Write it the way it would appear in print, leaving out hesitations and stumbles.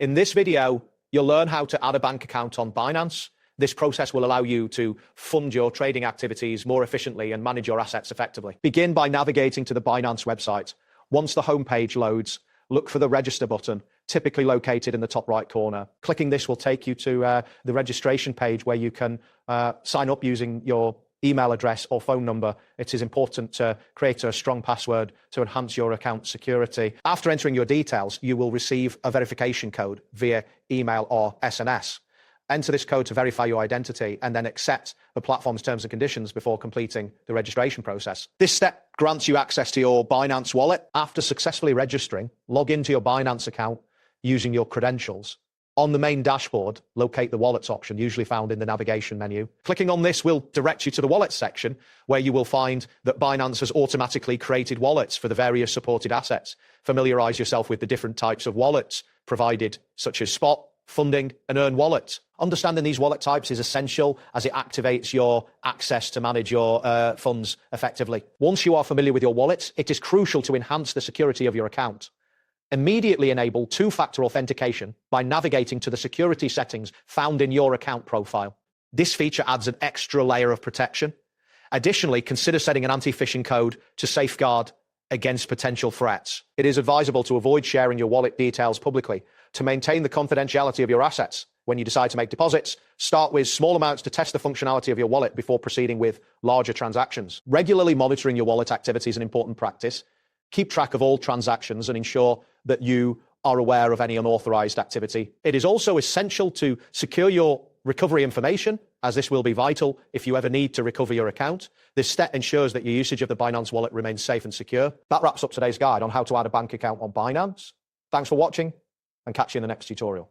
In this video, you'll learn how to add a bank account on Binance. This process will allow you to fund your trading activities more efficiently and manage your assets effectively. Begin by navigating to the Binance website. Once the homepage loads, look for the register button, typically located in the top right corner. Clicking this will take you to the registration page where you can sign up using your email address or phone number. It is important to create a strong password to enhance your account security. After entering your details, you will receive a verification code via email or SMS. Enter this code to verify your identity and then accept the platform's terms and conditions before completing the registration process. This step grants you access to your Binance wallet. After successfully registering, log into your Binance account using your credentials. On the main dashboard, locate the wallets option, usually found in the navigation menu. Clicking on this will direct you to the wallets section, where you will find that Binance has automatically created wallets for the various supported assets. Familiarize yourself with the different types of wallets provided, such as spot, funding, and earn wallets. Understanding these wallet types is essential as it activates your access to manage your funds effectively. Once you are familiar with your wallets, it is crucial to enhance the security of your account. Immediately enable two-factor authentication by navigating to the security settings found in your account profile. This feature adds an extra layer of protection. Additionally, consider setting an anti-phishing code to safeguard against potential threats. It is advisable to avoid sharing your wallet details publicly to maintain the confidentiality of your assets. When you decide to make deposits, start with small amounts to test the functionality of your wallet before proceeding with larger transactions. Regularly monitoring your wallet activity is an important practice. Keep track of all transactions and ensure that you are aware of any unauthorized activity. It is also essential to secure your recovery information, as this will be vital if you ever need to recover your account. This step ensures that your usage of the Binance wallet remains safe and secure. That wraps up today's guide on how to add a bank account on Binance. Thanks for watching, and catch you in the next tutorial.